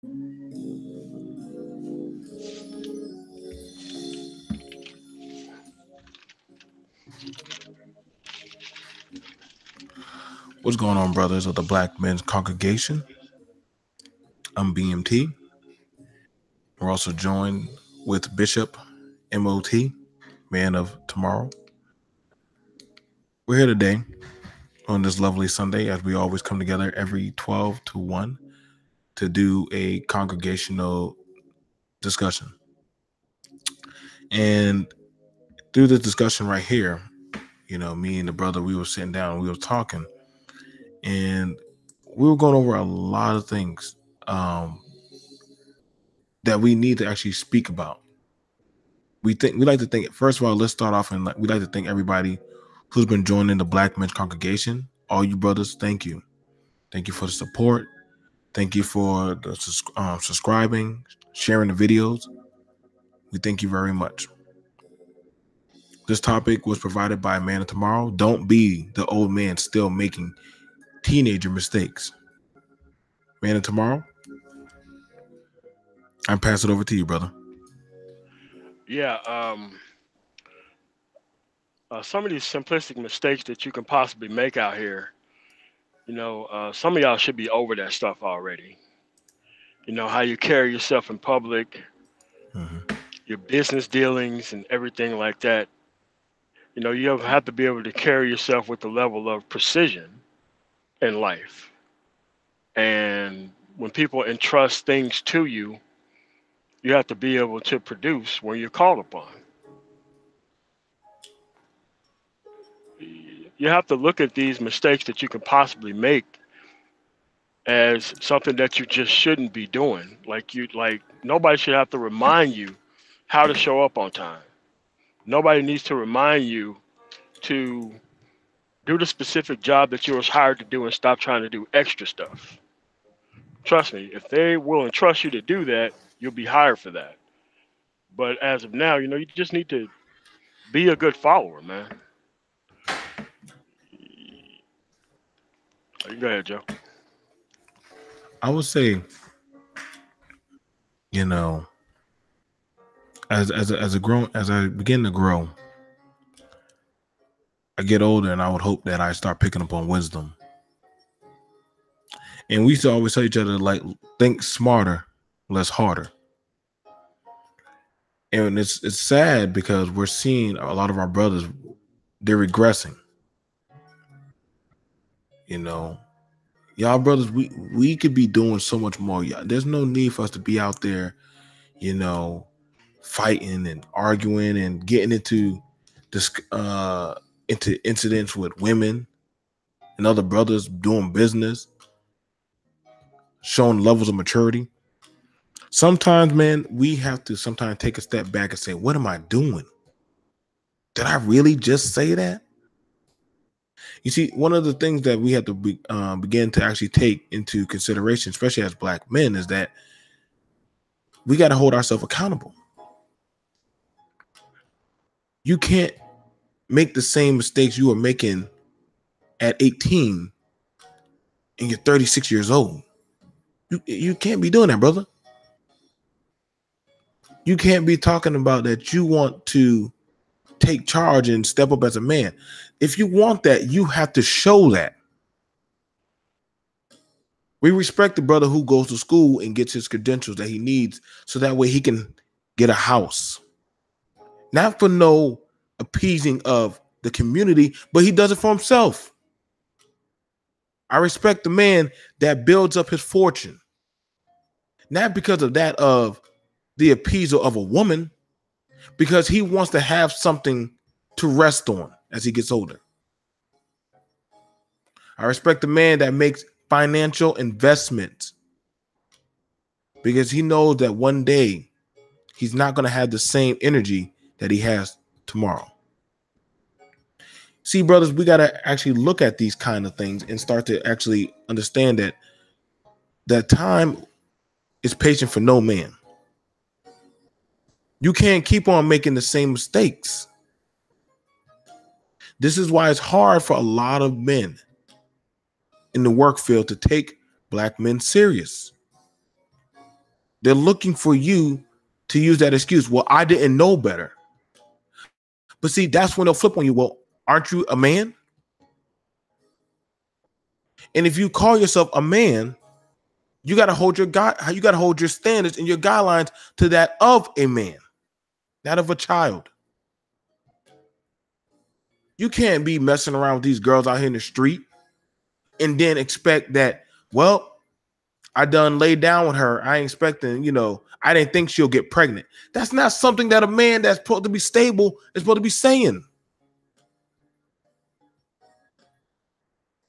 What's going on, brothers of the Black Men's Congregation? I'm B.M.T. We're also joined with Bishop M.O.T., Man of Tomorrow. We're here today on this lovely Sunday, as we always come together every 12 to 1 to do a congregational discussion. And through this discussion right here, me and the brother, we were sitting down, we were talking, and we were going over a lot of things that we need to actually speak about. We like to think, first of all, let's start off, and we like to thank everybody who's been joining the Black Men's Congregation. All you brothers, thank you. Thank you for the support. Thank you for the subscribing, sharing the videos. We thank you very much. This topic was provided by Man of Tomorrow. Don't be the old man still making teenager mistakes. Man of Tomorrow, I pass it over to you, brother. Yeah, some of these simplistic mistakes that you can possibly make out here, some of y'all should be over that stuff already. How you carry yourself in public, Mm-hmm. your business dealings, and everything like that. You have to be able to carry yourself with a level of precision in life. And when people entrust things to you, you have to be able to produce when you're called upon. You have to look at these mistakes that you can possibly make as something that you just shouldn't be doing. Like nobody should have to remind you how to show up on time. Nobody needs to remind you to do the specific job that you was hired to do and stop trying to do extra stuff. Trust me, if they will entrust you to do that, you'll be hired for that. But as of now, you just need to be a good follower, man. Go ahead, Joe. I would say, you know, as I begin to grow, I get older, and I would hope that I start picking up on wisdom. And we used to always tell each other, like, think smarter, less harder. And it's sad because we're seeing a lot of our brothers, they're regressing. You know, y'all brothers, we could be doing so much more. There's no need for us to be out there, you know, fighting and arguing and getting this into incidents with women and other brothers doing business, showing levels of maturity. Sometimes, man, we have to sometimes take a step back and say, what am I doing? Did I really just say that? You see, one of the things that we have to begin to actually take into consideration, especially as Black men, is that we got to hold ourselves accountable. You can't make the same mistakes you were making at 18 and you're 36 years old. You can't be doing that, brother. You can't be talking about that you want to take charge and step up as a man. If you want that, you have to show that. We respect the brother who goes to school and gets his credentials that he needs so that way he can get a house. Not for no appeasing of the community, but he does it for himself. I respect the man that builds up his fortune. Not because of that of the appeasal of a woman, because he wants to have something to rest on as he gets older. I respect the man that makes financial investments because he knows that one day he's not going to have the same energy that he has tomorrow. See, brothers, we got to actually look at these kind of things and start to actually understand that time is patient for no man. You can't keep on making the same mistakes. This is why it's hard for a lot of men in the work field to take Black men serious. They're looking for you to use that excuse. Well, I didn't know better. But see, that's when they'll flip on you. Well, aren't you a man? And if you call yourself a man, you got to hold you got to hold your standards and your guidelines to that of a man, not of a child. You can't be messing around with these girls out here in the street and then expect that, well, I done laid down with her. I ain't expecting, I didn't think she'll get pregnant. That's not something that a man that's supposed to be stable is supposed to be saying.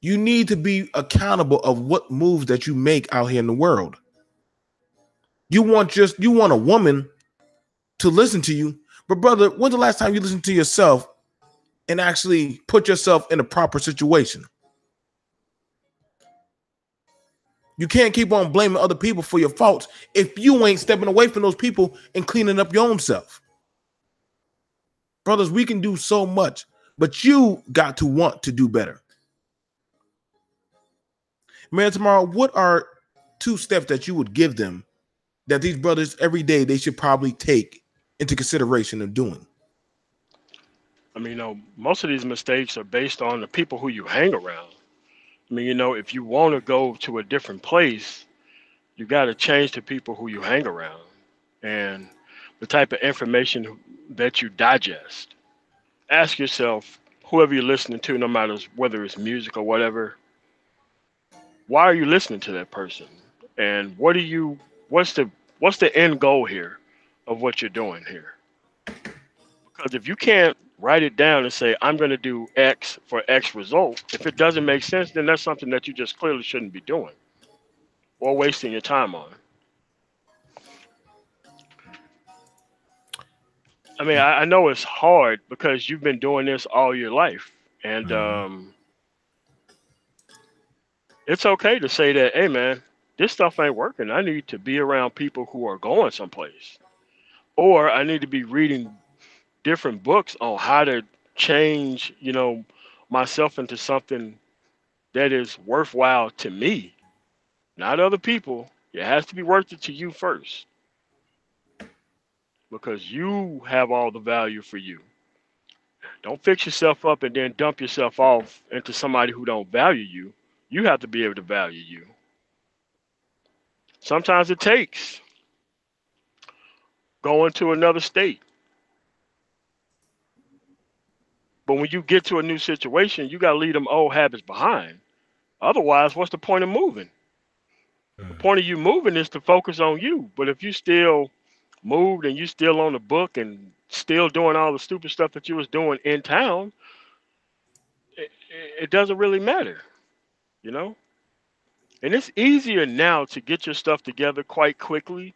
You need to be accountable of what moves that you make out here in the world. You want a woman to listen to you. But brother, when's the last time you listened to yourself and actually put yourself in a proper situation? You can't keep on blaming other people for your faults if you ain't stepping away from those people and cleaning up your own self. Brothers, we can do so much, but you got to want to do better. Man, tomorrow, what are 2 steps that you would give them that these brothers every day they should probably take into consideration of doing? I mean, most of these mistakes are based on the people who you hang around. I mean, if you want to go to a different place, you got to change the people who you hang around and the type of information that you digest. Ask yourself, whoever you're listening to, no matter whether it's music or whatever, why are you listening to that person? And what's the end goal here of what you're doing here? Because if you can't write it down and say, I'm going to do X for X result, if it doesn't make sense, then that's something that you just clearly shouldn't be doing or wasting your time on. I mean, I know it's hard because you've been doing this all your life. And Mm-hmm. it's okay to say that, hey, man, this stuff ain't working. I need to be around people who are going someplace. Or I need to be reading different books on how to change, myself into something that is worthwhile to me, not other people. It has to be worth it to you first because you have all the value for you. Don't fix yourself up and then dump yourself off into somebody who don't value you. You have to be able to value you. Sometimes it takes going to another state. But when you get to a new situation, you got to leave them old habits behind. Otherwise, what's the point of moving? The point of you moving is to focus on you. But if you still moved and you still on the book and still doing all the stupid stuff that you was doing in town, it doesn't really matter, you know? And it's easier now to get your stuff together quite quickly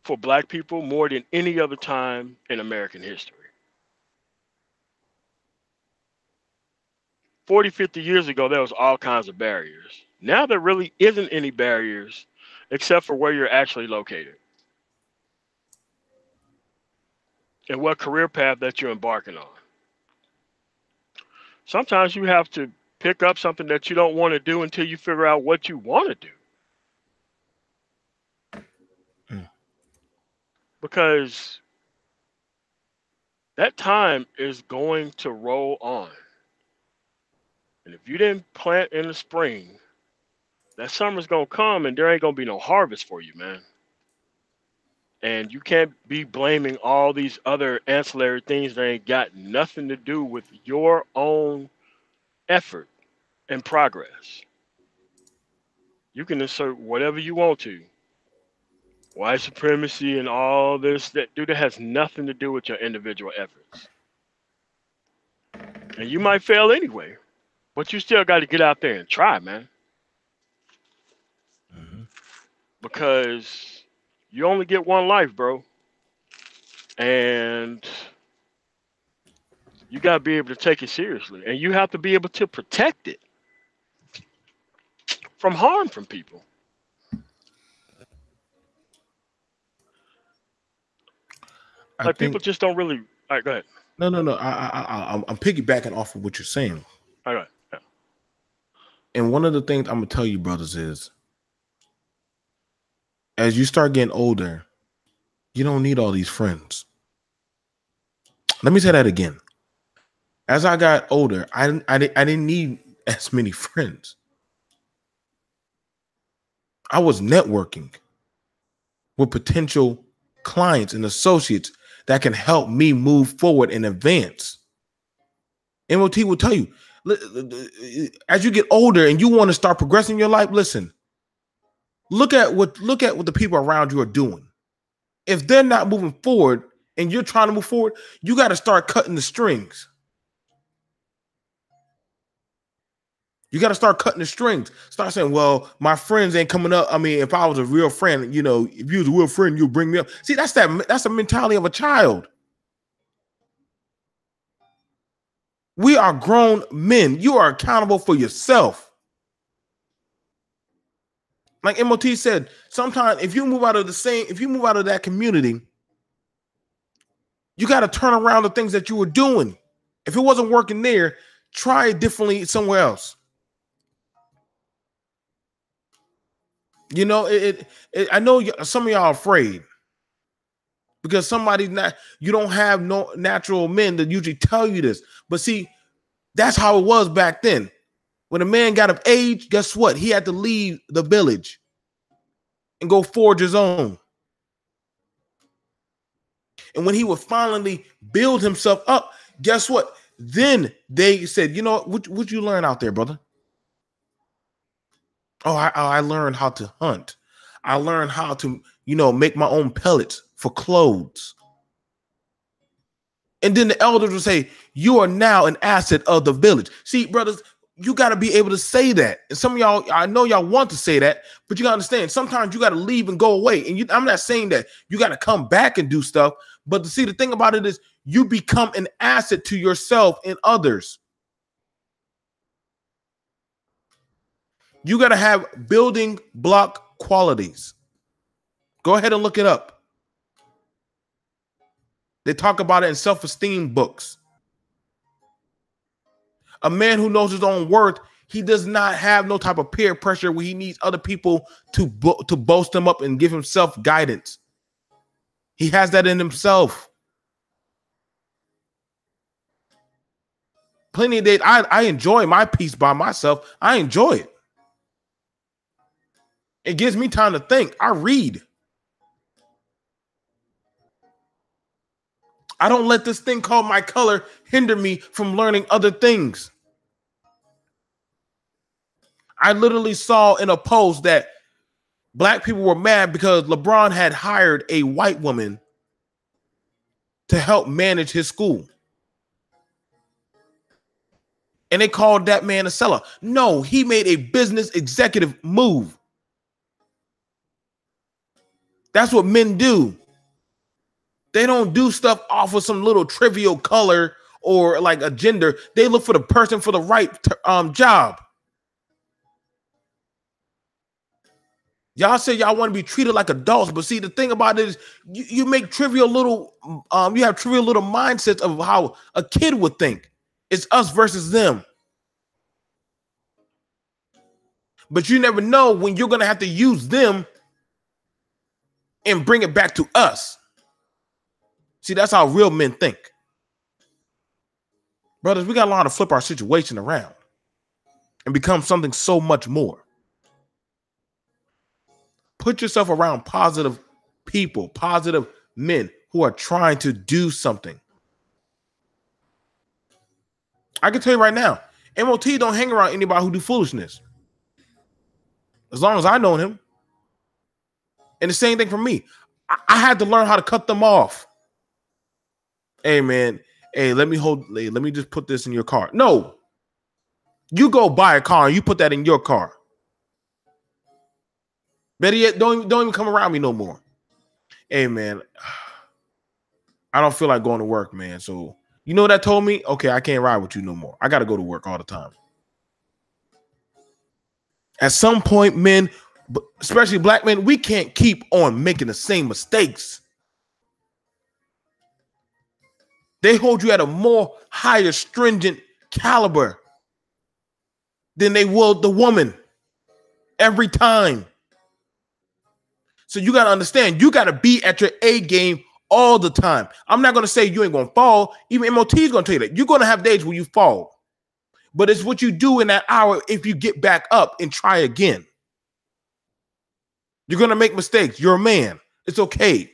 for black people more than any other time in American history. 40, 50 years ago, there was all kinds of barriers. Now there really isn't any barriers except for where you're actually located and what career path that you're embarking on. Sometimes you have to pick up something that you don't want to do until you figure out what you want to do. Mm. Because that time is going to roll on. And if you didn't plant in the spring, that summer's going to come and there ain't going to be no harvest for you, man. And you can't be blaming all these other ancillary things that ain't got nothing to do with your own effort and progress. You can insert whatever you want to. White supremacy and all this that dude that has nothing to do with your individual efforts. And you might fail anyway, but you still got to get out there and try, man. Mm-hmm. Because you only get one life, bro. And you got to be able to take it seriously. And you have to be able to protect it from harm from people. I Like people think just don't really. All right, go ahead. no. I'm piggybacking off of what you're saying, All right, yeah. and one of the things I'm gonna tell you, brothers, is as you start getting older, you don't need all these friends. Let me say that again. As I got older, I didn't need as many friends. I was networking with potential clients and associates that can help me move forward and advance. MOT will tell you, as you get older and you want to start progressing your life, listen, look at what the people around you are doing. If they're not moving forward and you're trying to move forward, you got to start cutting the strings. You got to start cutting the strings. Start saying, well, my friends ain't coming up. I mean, if I was a real friend, you know, if you was a real friend, you'll bring me up. See, that's the mentality of a child. We are grown men. You are accountable for yourself. Like MOT said, sometimes if you move out of that community, you got to turn around the things that you were doing. If it wasn't working there, try it differently somewhere else. You know, I know some of y'all are afraid because somebody's not. You don't have no natural men that usually tell you this. But see, that's how it was back then. When a man got of age, guess what? He had to leave the village and go forge his own. And when he would finally build himself up, guess what? Then they said, you know, what you learn out there, brother? Oh, I learned how to hunt. I learned how to, you know, make my own pellets for clothes. And then the elders will say, you are now an asset of the village. See, brothers, you got to be able to say that. And some of y'all, I know y'all want to say that, but you got to understand, sometimes you got to leave and go away. And I'm not saying that you got to come back and do stuff. But see, the thing about it is you become an asset to yourself and others. You got to have building block qualities. Go ahead and look it up. They talk about it in self-esteem books. A man who knows his own worth, he does not have no type of peer pressure where he needs other people to boast him up and give himself guidance. He has that in himself. Plenty of days, I enjoy my peace by myself. I enjoy it. It gives me time to think. I read. I don't let this thing called my color hinder me from learning other things. I literally saw in a post that black people were mad because LeBron had hired a white woman to help manage his school. And they called that man a seller. No, he made a business executive move. That's what men do. They don't do stuff off of some little trivial color or like a gender. They look for the person for the right job. Y'all say y'all want to be treated like adults, but see, the thing about it is you make trivial little, you have trivial little mindsets of how a kid would think. It's us versus them. But you never know when you're going to have to use them and bring it back to us. See, that's how real men think. Brothers, we got to learn to flip our situation around and become something so much more. Put yourself around positive people, positive men who are trying to do something. I can tell you right now, MOT don't hang around anybody who do foolishness. As long as I know him. And the same thing for me. I had to learn how to cut them off. Hey, man. Hey, let me just put this in your car. No. You go buy a car and you put that in your car. Better yet, don't even come around me no more. Hey, man. I don't feel like going to work, man. So, you know what that told me? Okay, I can't ride with you no more. I got to go to work all the time. At some point, men, especially black men, we can't keep on making the same mistakes. They hold you at a more higher, stringent caliber than they will the woman every time. So you got to understand, you got to be at your A game all the time. I'm not going to say you ain't going to fall. Even MOT is going to tell you that. You're going to have days where you fall. But it's what you do in that hour if you get back up and try again. You're going to make mistakes. You're a man. It's okay.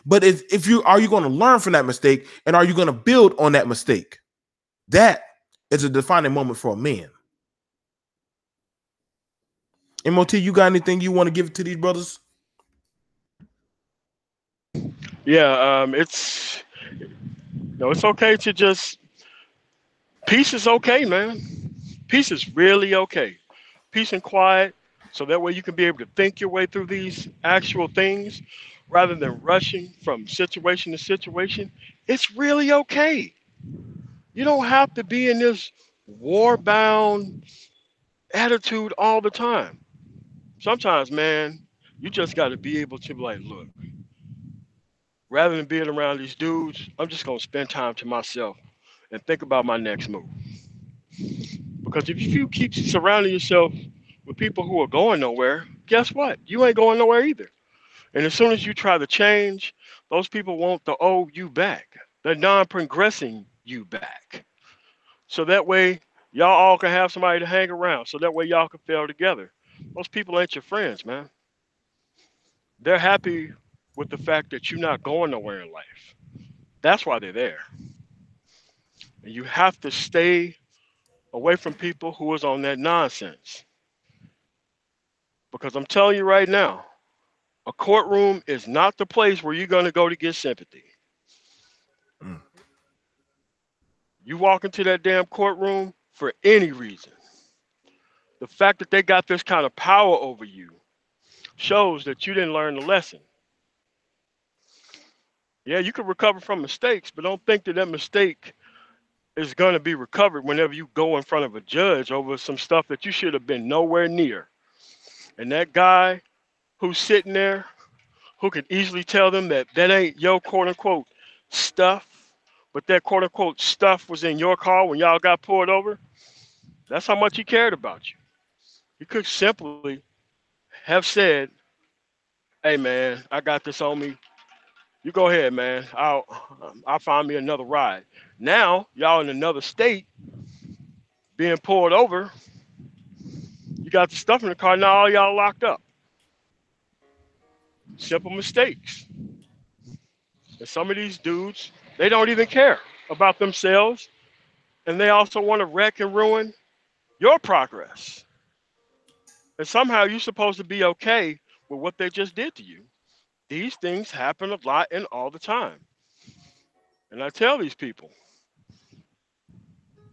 But if you are you going to learn from that mistake and are you going to build on that mistake? That is a defining moment for a man. MOT, you got anything you want to give to these brothers? Yeah, it's okay to just peace is okay, man. Peace is really okay. Peace and quiet, so that way you can be able to think your way through these actual things rather than rushing from situation to situation. It's really okay. You don't have to be in this war bound attitude all the time. Sometimes, man, you just got to be able to be like, look, rather than being around these dudes, I'm just going to spend time to myself and think about my next move. Because if you keep surrounding yourself with people who are going nowhere, guess what? You ain't going nowhere either. And as soon as you try to change, those people want to owe you back. They're non progressing you back. So that way, y'all all can have somebody to hang around. So that way, y'all can fail together. Those people ain't your friends, man. They're happy with the fact that you're not going nowhere in life. That's why they're there. And you have to stay away from people who is on that nonsense. Because I'm telling you right now, a courtroom is not the place where you're going to go to get sympathy. Mm. You walk into that damn courtroom for any reason. The fact that they got this kind of power over you shows that you didn't learn the lesson. Yeah, you can recover from mistakes, but don't think that that mistake is going to be recovered whenever you go in front of a judge over some stuff that you should have been nowhere near. And that guy who's sitting there, who could easily tell them that that ain't your quote unquote stuff, but that quote unquote stuff was in your car when y'all got pulled over, that's how much he cared about you. He could simply have said, hey man, I got this on me. You go ahead, man. I'll find me another ride. Now, y'all in another state being pulled over, you got the stuff in the car, now all y'all locked up. Simple mistakes. And some of these dudes, they don't even care about themselves, and they also want to wreck and ruin your progress. And somehow you're supposed to be okay with what they just did to you. These things happen a lot and all the time. And I tell these people,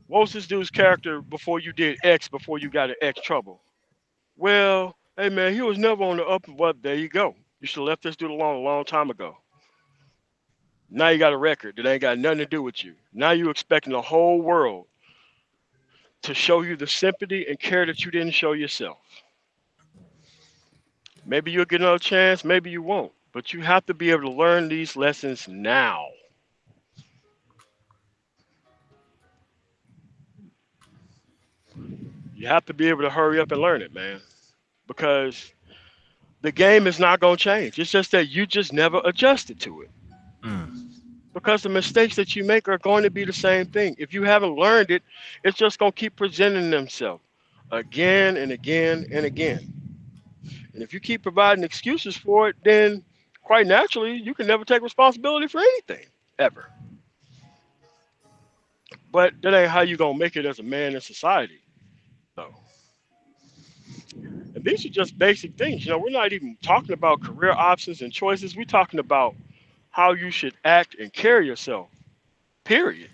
what was this dude's character before you did X, before you got in X trouble? Well, hey man, he was never on the up and well, there you go. You should have left this dude alone a long time ago. Now you got a record that ain't got nothing to do with you. Now you expecting the whole world to show you the sympathy and care that you didn't show yourself. Maybe you'll get another chance, maybe you won't. But you have to be able to learn these lessons now. You have to be able to hurry up and learn it, man. Because the game is not going to change. It's just that you just never adjusted to it. Mm. Because the mistakes that you make are going to be the same thing. If you haven't learned it, it's just going to keep presenting themselves again and again and again. And if you keep providing excuses for it, then quite naturally, you can never take responsibility for anything, ever. But that ain't how you going to make it as a man in society, though. And these are just basic things. We're not even talking about career options and choices. We're talking about how you should act and carry yourself, period.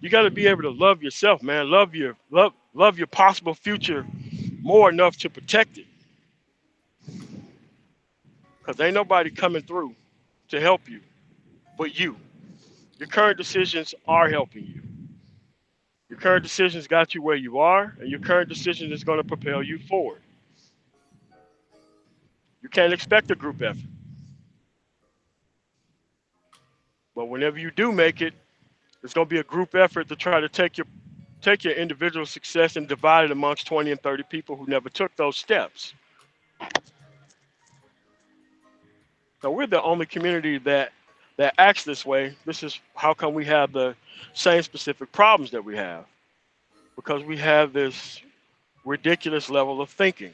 You got to be able to love yourself, man. Love your possible future more enough to protect it. Cause ain't nobody coming through to help you but you. Your current decisions are helping you. Your current decisions got you where you are, and your current decision is going to propel you forward. You can't expect a group effort, but whenever you do make it, it's going to be a group effort to try to take Take your individual success and divide it amongst 20 and 30 people who never took those steps. So we're the only community that acts this way. This is how come we have the same specific problems that we have, because we have this ridiculous level of thinking.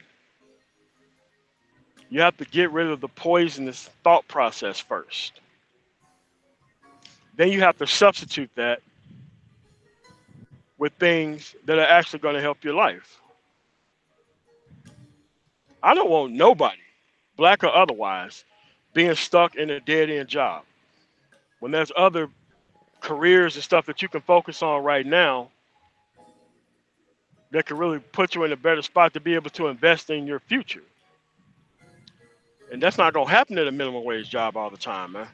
You have to get rid of the poisonous thought process first. Then you have to substitute that with things that are actually going to help your life. I don't want nobody, black or otherwise, being stuck in a dead end job. When there's other careers and stuff that you can focus on right now that can really put you in a better spot to be able to invest in your future. And that's not gonna happen at a minimum wage job all the time, man.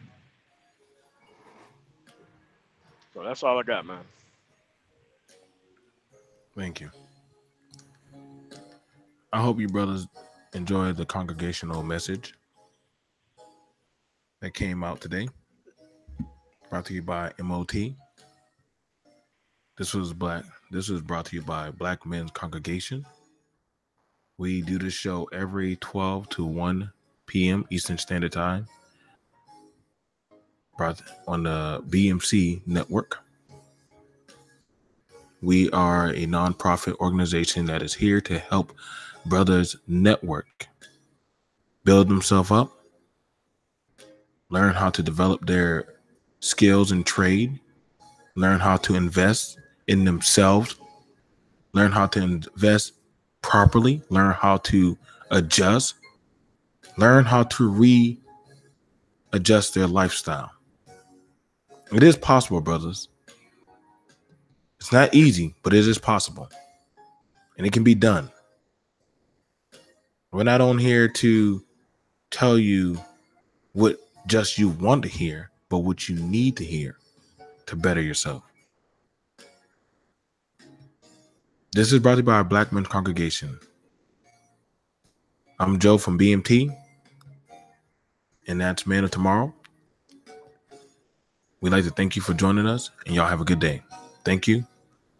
So that's all I got, man. Thank you. I hope you brothers enjoyed the congregational message that came out today. Brought to you by MOT. This was brought to you by Black Men's Congregation. We do this show every 12 to 1 p.m. Eastern Standard Time. Brought on the B.M.C network. We are a nonprofit organization that is here to help brothers network, build themselves up, learn how to develop their skills and trade, learn how to invest in themselves, learn how to invest properly, learn how to adjust, learn how to readjust their lifestyle. It is possible, brothers. It's not easy, but it is possible. And it can be done. We're not on here to tell you what just you want to hear, but what you need to hear to better yourself. This is brought to you by our Black Men's Congregation. I'm Joe from BMT, and that's Man of Tomorrow. We'd like to thank you for joining us, and y'all have a good day. Thank you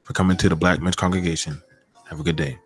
for coming to the Black Men's Congregation. Have a good day.